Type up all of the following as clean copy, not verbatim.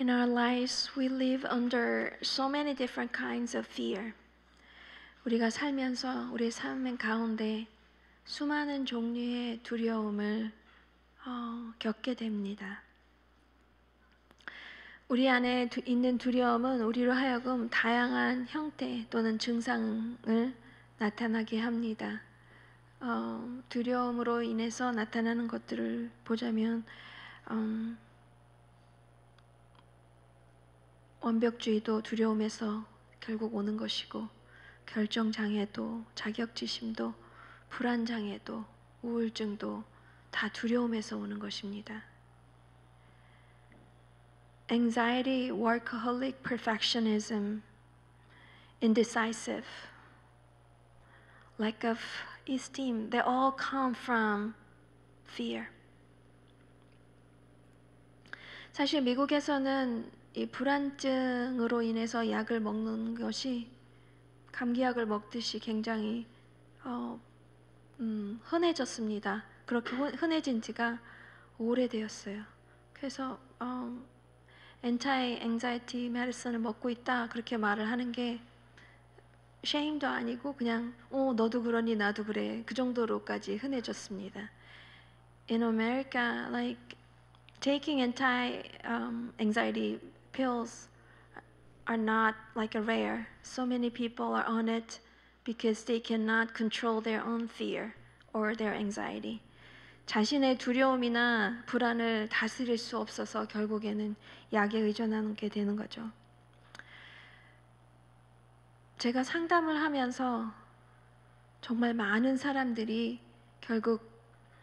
In our lives, we live under so many different kinds of fear. 우리가 살면서 우리 삶의 가운데 수많은 종류의 두려움을 겪게 됩니다. 우리 안에 있는 두려움은 우리로 하여금 다양한 형태 또는 증상을 나타나게 합니다. 두려움으로 인해서 나타나는 것들을 보자면 완벽주의도 두려움에서 결국 오는 것이고, 결정장애도, 자격지심도, 불안장애도, 우울증도 다 두려움에서 오는 것입니다. Anxiety, workaholic, perfectionism, indecisive, lack of esteem, they all come from fear. 사실 미국에서는 이 불안증으로 인해서 약을 먹는 것이 감기약을 먹듯이 굉장히 흔해졌습니다. 그렇게 흔해진 지가 오래되었어요. 그래서 anti-anxiety medicine을 먹고 있다 그렇게 말을 하는 게 shame도 아니고 그냥 너도 그러니 나도 그래 그 정도로까지 흔해졌습니다. In America, like taking anti-anxiety pills are not like a rare. So many people are on it because they cannot control their own fear or their anxiety. 자신의 두려움이나 불안을 다스릴 수 없어서 결국에는 약에 의존하게 되는 거죠. 제가 상담을 하면서 정말 많은 사람들이 결국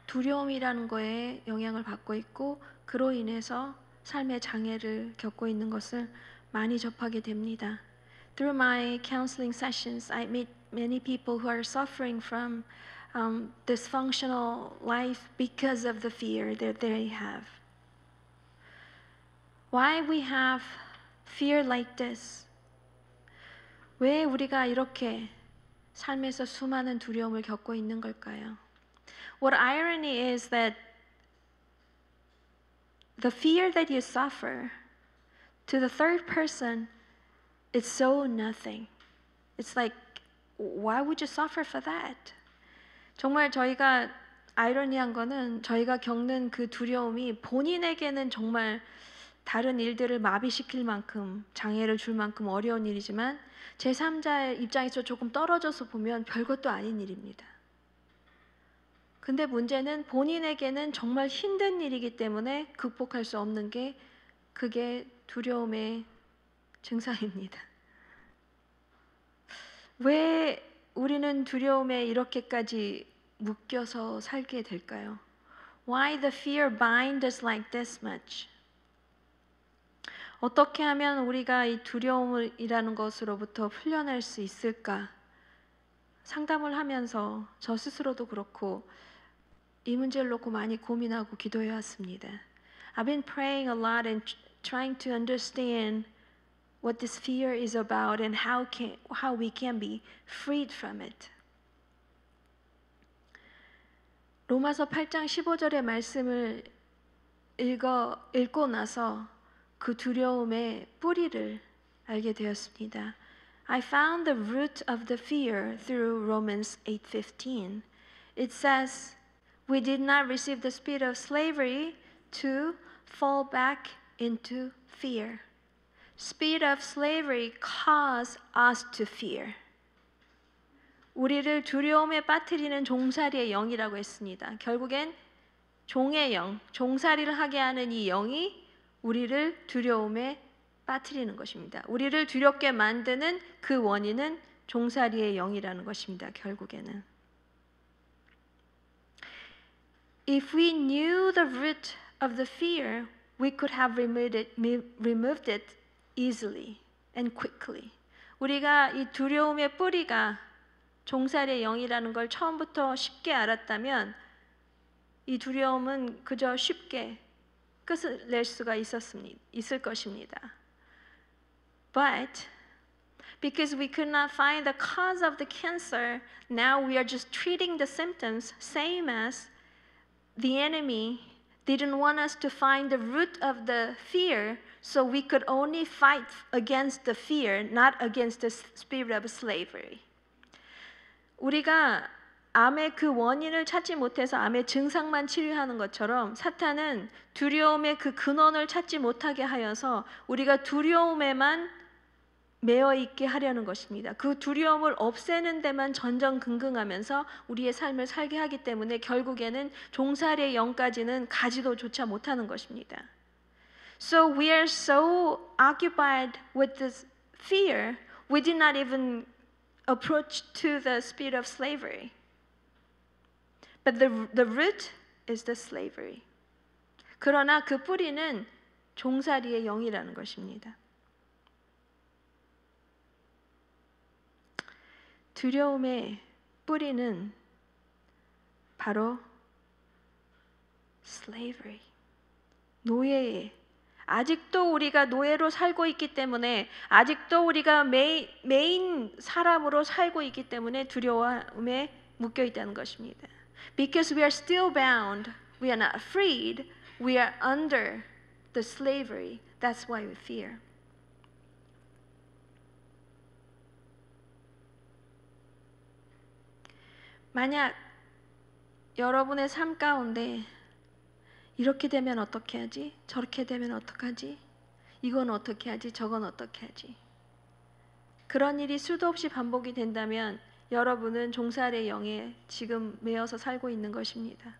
두려움이라는 거에 영향을 받고 있고 그로 인해서 삶의 장애를 겪고 있는 것을 많이 접하게 됩니다. Through my counseling sessions, I meet many people who are suffering from dysfunctional life because of the fear that they have. Why we have fear like this? 왜 우리가 이렇게 삶에서 수많은 두려움을 겪고 있는 걸까요? What irony is that the fear that you suffer to the third person is so nothing. It's like, why would you suffer for that? 정말 저희가 아이러니한 거는 저희가 겪는 그 두려움이 본인에게는 정말 다른 일들을 마비시킬 만큼 장애를 줄 만큼 어려운 일이지만 제3자의 입장에서 조금 떨어져서 보면 별것도 아닌 일입니다. 근데 문제는 본인에게는 정말 힘든 일이기 때문에 극복할 수 없는 게 그게 두려움의 증상입니다. 왜 우리는 두려움에 이렇게까지 묶여서 살게 될까요? Why the fear bind us like this much? 어떻게 하면 우리가 이 두려움이라는 것으로부터 풀려날 수 있을까? 상담을 하면서 저 스스로도 그렇고 이 문제를 놓고 많이 고민하고 기도해 왔습니다. I've been praying a lot and trying to understand what this fear is about and how we can be freed from it. 로마서 8장 15절의 말씀을 읽고 나서 그 두려움의 뿌리를 알게 되었습니다. I found the root of the fear through Romans 8:15. It says, "We did not receive the spirit of slavery to fall back into fear. Spirit of slavery caused us to fear." 우리를 두려움에 빠뜨리는 종살이의 영이라고 했습니다. 결국엔 종의 영, 종살이를 하게 하는 이 영이 우리를 두려움에 빠뜨리는 것입니다. 우리를 두렵게 만드는 그 원인은 종살이의 영이라는 것입니다. 결국에는. If we knew the root of the fear, we could have removed it easily and quickly. 우리가 이 두려움의 뿌리가 종살이의 영이라는 걸 처음부터 쉽게 알았다면 이 두려움은 그저 쉽게 끝을 낼 수가 있을 것입니다. But because we could not find the cause of the cancer, now we are just treating the symptoms, same as the enemy didn't want us to find the root of the fear, So we could only fight against the fear, not against the spirit of slavery. 우리가 암의 그 원인을 찾지 못해서 암의 증상만 치료하는 것처럼 사탄은 두려움의 그 근원을 찾지 못하게 하여서 우리가 두려움에만 매여 있게 하려는 것입니다. 그 두려움을 없애는 데만 전전긍긍하면서 우리의 삶을 살게 하기 때문에 결국에는 종살이의 영까지는 가지도조차 못하는 것입니다. So we are so occupied with this fear, we did not even approach to the spirit of slavery. But the root is the slavery. 그러나 그 뿌리는 종살이의 영이라는 것입니다. 두려움의 뿌리는 바로 slavery, 노예의 아직도 우리가 노예로 살고 있기 때문에 아직도 우리가 메인 사람으로 살고 있기 때문에 두려움에 묶여 있다는 것입니다. Because we are still bound, we are not freed, we are under the slavery. That's why we fear. 만약 여러분의 삶 가운데 이렇게 되면 어떻게 하지? 저렇게 되면 어떡하지? 이건 어떻게 하지? 저건 어떻게 하지? 그런 일이 수도 없이 반복이 된다면 여러분은 종살이의 영에 지금 매여서 살고 있는 것입니다.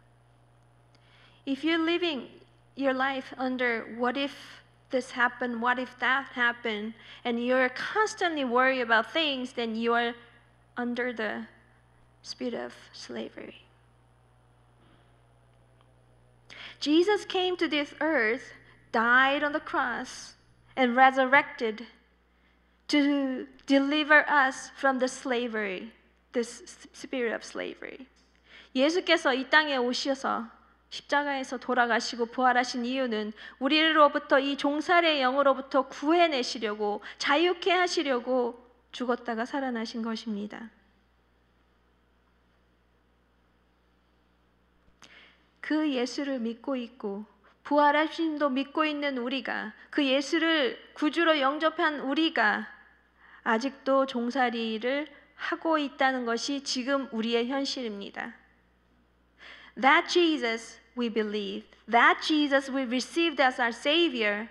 If you're living your life under what if this happened, what if that happened, and you're constantly worried about things, then you are under the spirit of slavery. Jesus came to this earth, died on the cross, and resurrected to deliver us from the slavery, this spirit of slavery. 예수께서 이 땅에 오셔서 십자가에서 돌아가시고 부활하신 이유는 우리로부터 이 종살이의 영으로부터 구해내시려고 자유케 하시려고 죽었다가 살아나신 것입니다. 그 예수를 믿고 있고 부활하심도 믿고 있는 우리가 그 예수를 구주로 영접한 우리가 아직도 종살이를 하고 있다는 것이 지금 우리의 현실입니다. That Jesus we believe, that Jesus we received as our Savior,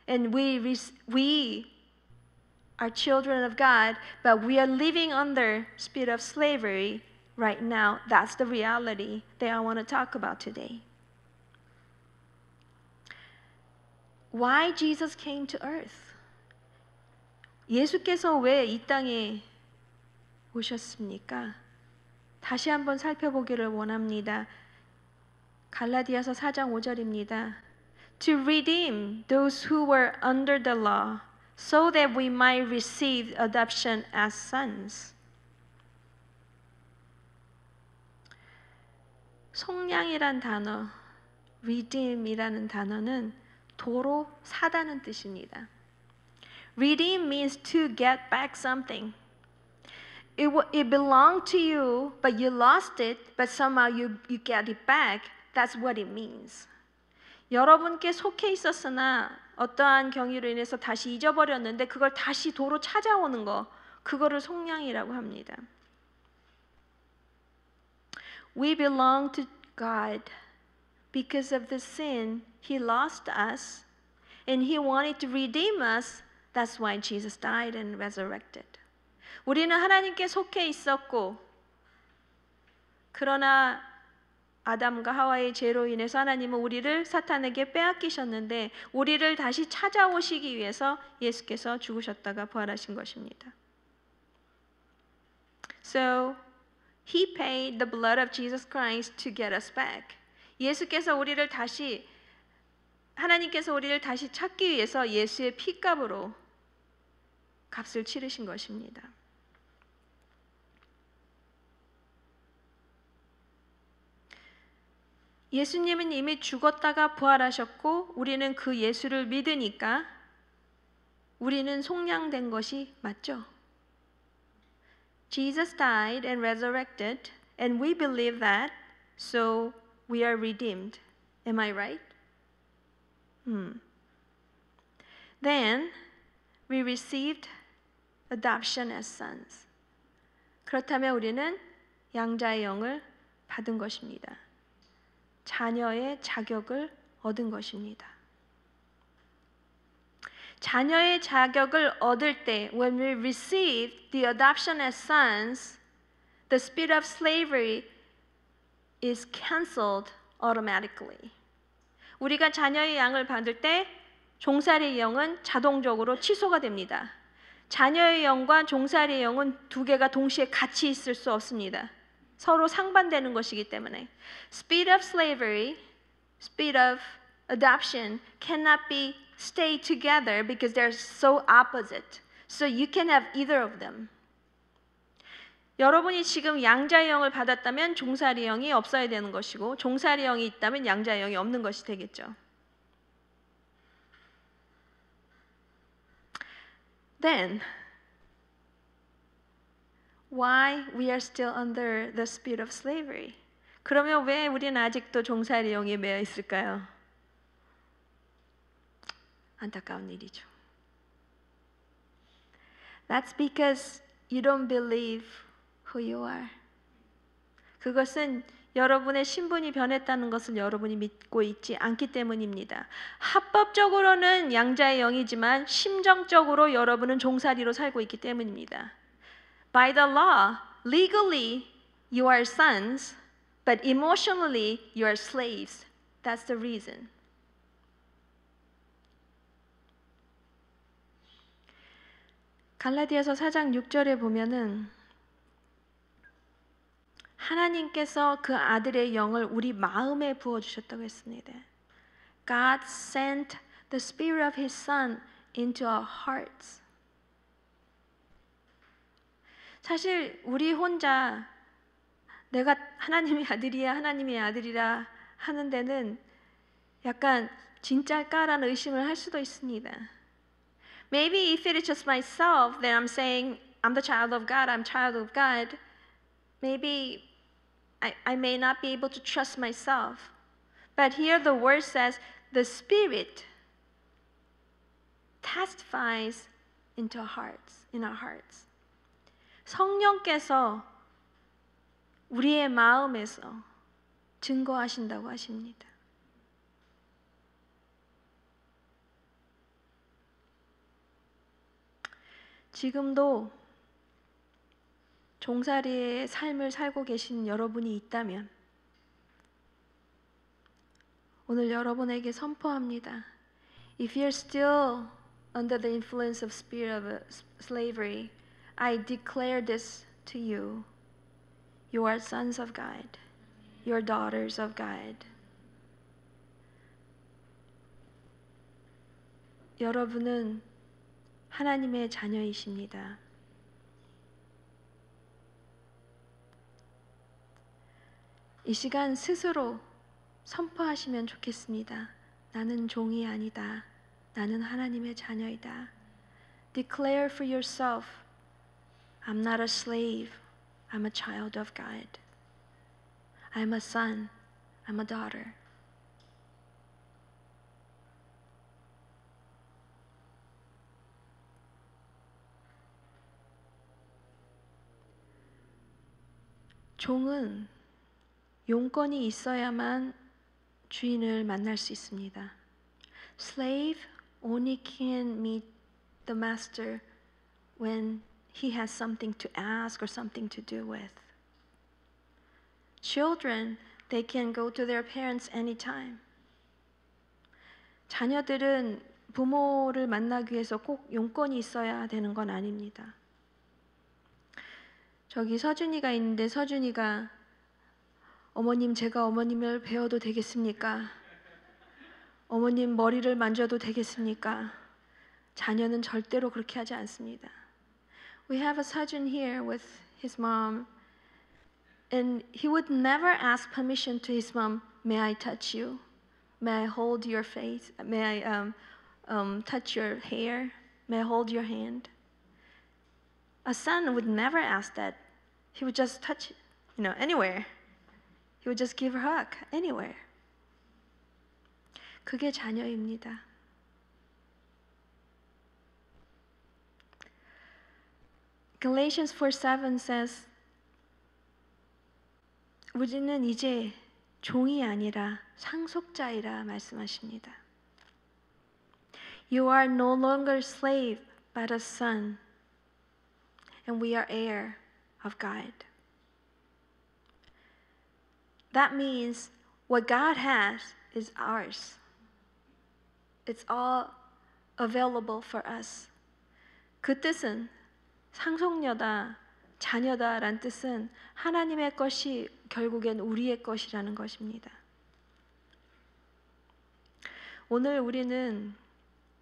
and we are children of God, but we are living under spirit of slavery right now. That's the reality that I want to talk about today. Why Jesus came to earth? 예수께서 왜 이 땅에 오셨습니까? 다시 한번 살펴보기를 원합니다. 갈라디아서 4장 5절입니다. To redeem those who were under the law, so that we might receive adoption as sons. 속량이란 단어, redeem이라는 단어는 도로 사다는 뜻입니다. Redeem means to get back something. It belonged to you, but you lost it, but somehow you get it back. That's what it means. 여러분께 속해 있었으나 어떠한 경위로 인해서 다시 잊어버렸는데 그걸 다시 도로 찾아오는 거, 그거를 속량이라고 합니다. We belong to God. Because of the sin, He lost us, and He wanted to redeem us. That's why Jesus died and resurrected. 우리는 하나님께 속해 있었고, 그러나 아담과 하와의 죄로 인해서 하나님은 우리를 사탄에게 빼앗기셨는데 우리를 다시 찾아오시기 위해서 예수께서 죽으셨다가 부활하신 것입니다. So, He paid the blood of Jesus Christ to get us back. 예수께서 우리를 다시 하나님께서 우리를 다시 찾기 위해서 예수의 피값으로 값을 치르신 것입니다. 예수님은 이미 죽었다가 부활하셨고 우리는 그 예수를 믿으니까 우리는 속량된 것이 맞죠? Jesus died and resurrected, and we believe that, so we are redeemed. Am I right? Then we received adoption as sons. 그렇다면 우리는 양자의 영을 받은 것입니다. 자녀의 자격을 얻은 것입니다. 자녀의 자격을 얻을 때, when we receive the adoption as sons, the spirit of slavery is canceled automatically. 우리가 자녀의 양을 받을 때 종살이의 영은 자동적으로 취소가 됩니다. 자녀의 영과 종살이의 영은 두 개가 동시에 같이 있을 수 없습니다. 서로 상반되는 것이기 때문에 spirit of slavery, spirit of adoption cannot be stay together because they're so opposite. So you can have either of them. 여러분이 지금 양자의 영을 받았다면 종살이 영이 없어야 되는 것이고 종살이 영이 있다면 양자의 영이 없는 것이 되겠죠. Then, why we are still under the spirit of slavery? 그러면 왜 우리는 아직도 종살이 영에 매여 있을까요? 안타까운 일이죠. That's because you don't believe who you are. 그것은 여러분의 신분이 변했다는 것을 여러분이 믿고 있지 않기 때문입니다. 합법적으로는 양자의 영이지만 심정적으로 여러분은 종살이로 살고 있기 때문입니다. By the law, legally you are sons, but emotionally you are slaves. That's the reason. 갈라디아서 4장 6절에 보면은 하나님께서 그 아들의 영을 우리 마음에 부어주셨다고 했습니다. God sent the spirit of His Son into our hearts. 사실 우리 혼자 내가 하나님의 아들이야, 하나님의 아들이라 하는 데는 약간 진짜일까라는 의심을 할 수도 있습니다. Maybe if it is just myself that I'm saying I'm the child of God, I'm child of God, maybe I may not be able to trust myself. But here the word says the Spirit testifies into our hearts, in our hearts. 성령께서 우리의 마음에서 증거하신다고 하십니다. 지금도 종살이의 삶을 살고 계신 여러분이 있다면 오늘 여러분에게 선포합니다. If you're still under the influence of spirit of slavery, I declare this to you. You are sons of God. You are daughters of God. 여러분은 하나님의 자녀이십니다. 이 시간 스스로 선포하시면 좋겠습니다. 나는 종이 아니다. 나는 하나님의 자녀이다. Declare for yourself, I'm not a slave. I'm a child of God. I'm a son. I'm a daughter. 종은 용건이 있어야만 주인을 만날 수 있습니다. Slave only can meet the master when he has something to ask or something to do with. Children, they can go to their parents anytime. 자녀들은 부모를 만나기 위해서 꼭 용건이 있어야 되는 건 아닙니다. 저기 서준이가 있는데 서준이가 어머님 제가 어머님을 배워도 되겠습니까? 어머님 머리를 만져도 되겠습니까? 자녀는 절대로 그렇게 하지 않습니다. We have a Sejun here with his mom and he would never ask permission to his mom, may I touch you? May I hold your face? May I touch your hair? May I hold your hand? A son would never ask that. He would just touch, anywhere. He would just give her a hug, anywhere. 그게 자녀입니다. Galatians 4:7 says, 우리는 이제 종이 아니라 상속자이라 말씀하십니다. You are no longer slave, but a son, and we are heir of God. That means what God has is ours. It's all available for us. 그 뜻은 상속녀다, 자녀다란 뜻은 하나님의 것이 결국엔 우리의 것이라는 것입니다. 오늘 우리는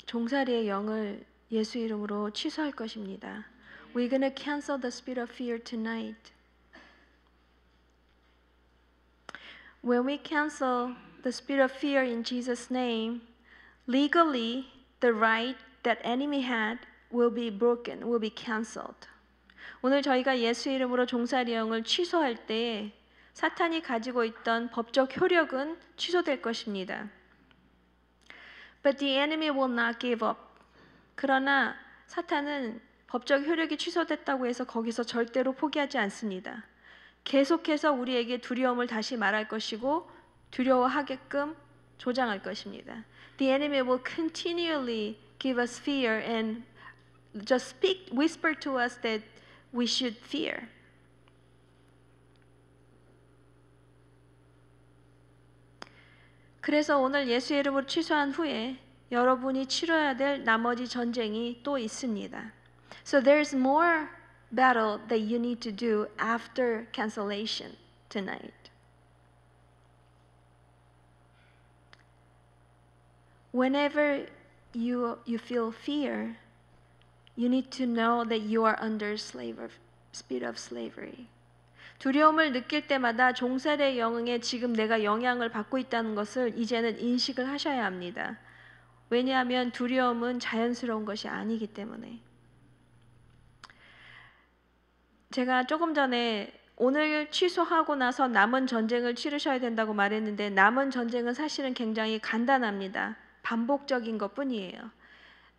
종살이의 영을 예수 이름으로 취소할 것입니다. We're going to cancel the spirit of fear tonight. When we cancel the spirit of fear in Jesus' name, legally the right that enemy had will be broken, will be canceled. 오늘 저희가 예수 이름으로 종살이 영을 취소할 때 사탄이 가지고 있던 법적 효력은 취소될 것입니다. But the enemy will not give up. 그러나 사탄은 법적 효력이 취소됐다고 해서 거기서 절대로 포기하지 않습니다. 계속해서 우리에게 두려움을 다시 말할 것이고 두려워하게끔 조장할 것입니다. The enemy will continually give us fear and just whisper to us that we should fear. 그래서 오늘 예수 이름으로 취소한 후에 여러분이 치러야 될 나머지 전쟁이 또 있습니다. So there's more battle that you need to do after cancellation tonight. Whenever you feel fear, you need to know that you are under spirit of slavery. 두려움을 느낄 때마다 종살이의 영에 지금 내가 영향을 받고 있다는 것을 이제는 인식을 하셔야 합니다. 왜냐하면 두려움은 자연스러운 것이 아니기 때문에. 제가 조금 전에 오늘 취소하고 나서 남은 전쟁을 치르셔야 된다고 말했는데 남은 전쟁은 사실은 굉장히 간단합니다. 반복적인 것뿐이에요.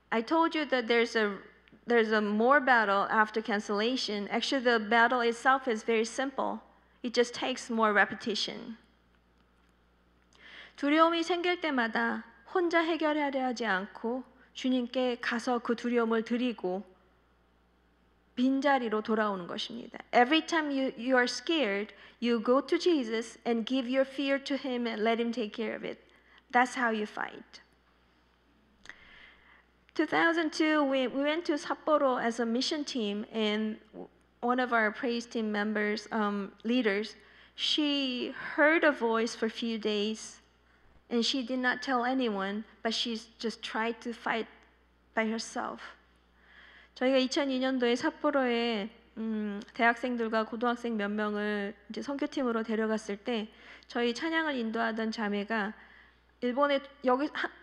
I told you that there's a more battle after cancellation. Actually, the battle itself is very simple. It just takes more repetition. 두려움이 생길 때마다 혼자 해결하려 하지 않고 주님께 가서 그 두려움을 드리고 빈자리로 돌아오는 것입니다. Every time you are scared, you go to Jesus and give your fear to Him and let Him take care of it. That's how you fight. 2002, we went to Sapporo as a mission team, and one of our praise team members, leaders, she heard a voice for a few days, and she did not tell anyone, but she just tried to fight by herself. 저희가 2002년도에 삿포로에 대학생들과 고등학생 몇 명을 이제 선교팀으로 데려갔을 때 저희 찬양을 인도하던 자매가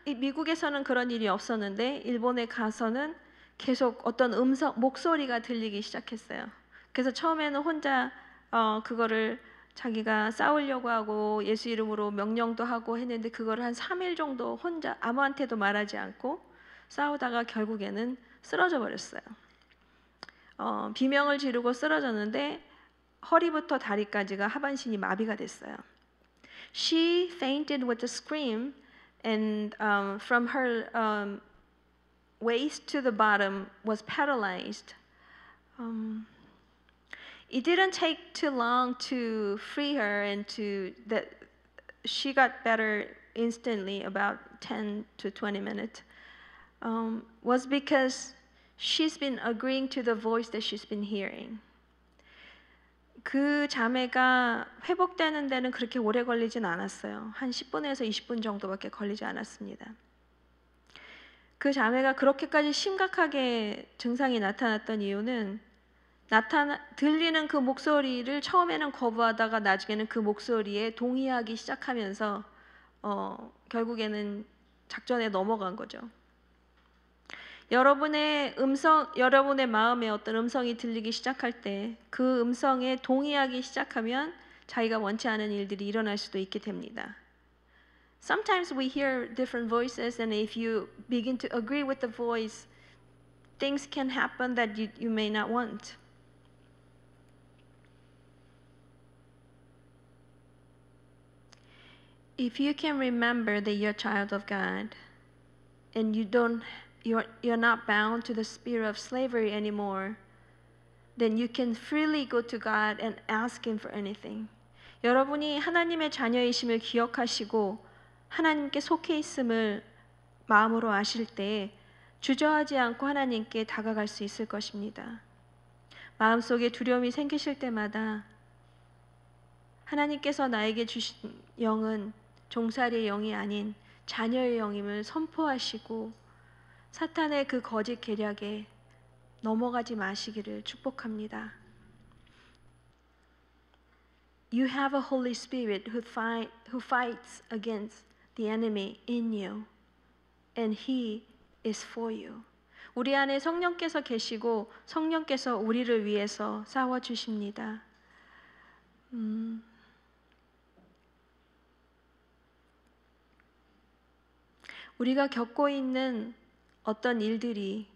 미국에서는 그런 일이 없었는데 일본에 가서는 계속 어떤 목소리가 들리기 시작했어요. 그래서 처음에는 혼자 그거를 자기가 싸우려고 하고 예수 이름으로 명령도 하고 했는데 그거를 한 3일 정도 혼자 아무한테도 말하지 않고 싸우다가 결국에는 쓰러져 버렸어요. 비명을 지르고 쓰러졌는데 허리부터 다리까지가 하반신이 마비가 됐어요. She fainted with a scream, and from her waist to the bottom was paralyzed. It didn't take too long to free her, and she got better instantly, about 10 to 20 minutes. Was because she's been agreeing to the voice that she's been hearing. 그 자매가 회복되는 데는 그렇게 오래 걸리진 않았어요. 한 10분에서 20분 정도밖에 걸리지 않았습니다. 그 자매가 그렇게까지 심각하게 증상이 나타났던 이유는 들리는 그 목소리를 처음에는 거부하다가 나중에는 그 목소리에 동의하기 시작하면서 결국에는 작전에 넘어간 거죠. 여러분의 마음에 어떤 음성이 들리기 시작할 때 그 음성에 동의하기 시작하면 자기가 원치 않은 일들이 일어날 수도 있게 됩니다. Sometimes we hear different voices, and if you begin to agree with the voice, things can happen that you may not want. If you can remember that you're a child of God and you're not bound to the spirit of slavery anymore, then you can freely go to God and ask Him for anything. 여러분이 하나님의 자녀이심을 기억하시고 하나님께 속해 있음을 마음으로 아실 때 주저하지 않고 하나님께 다가갈 수 있을 것입니다. 마음속에 두려움이 생기실 때마다 하나님께서 나에게 주신 영은 종살이의 영이 아닌 자녀의 영임을 선포하시고 사탄의 그 거짓 계략에 넘어가지 마시기를 축복합니다. You have a Holy Spirit who fights against the enemy in you, and He is for you. 우리 안에 성령께서 계시고 성령께서 우리를 위해서 싸워 주십니다. 우리가 겪고 있는 어떤 일들이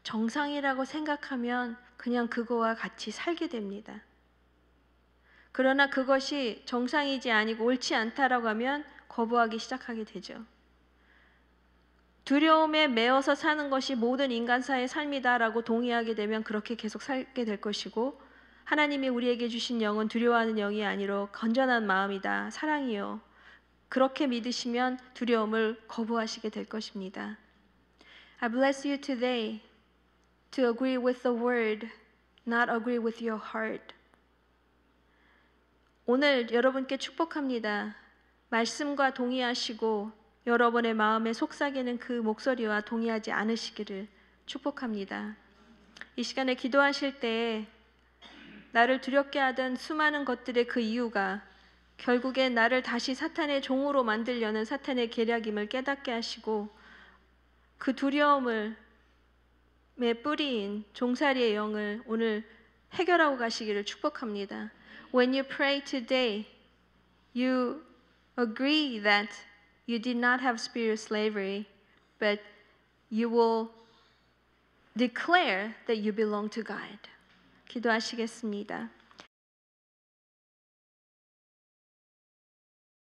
정상이라고 생각하면 그냥 그거와 같이 살게 됩니다. 그러나 그것이 정상이지 아니고 옳지 않다라고 하면 거부하기 시작하게 되죠. 두려움에 매여서 사는 것이 모든 인간사의 삶이다라고 동의하게 되면 그렇게 계속 살게 될 것이고, 하나님이 우리에게 주신 영은 두려워하는 영이 아니로 건전한 마음이다, 사랑이요, 그렇게 믿으시면 두려움을 거부하시게 될 것입니다. I bless you today to agree with the word, not agree with your heart. 오늘 여러분께 축복합니다. 말씀과 동의하시고 여러분의 마음에 속삭이는 그 목소리와 동의하지 않으시기를 축복합니다. 이 시간에 기도하실 때 나를 두렵게 하던 수많은 것들의 그 이유가 결국에 나를 다시 사탄의 종으로 만들려는 사탄의 계략임을 깨닫게 하시고 그 두려움을 의 뿌리인 종살이의 영을 오늘 해결하고 가시기를 축복합니다. When you pray today, you agree that you did not have spirit slavery, but you will declare that you belong to God. 기도하시겠습니다.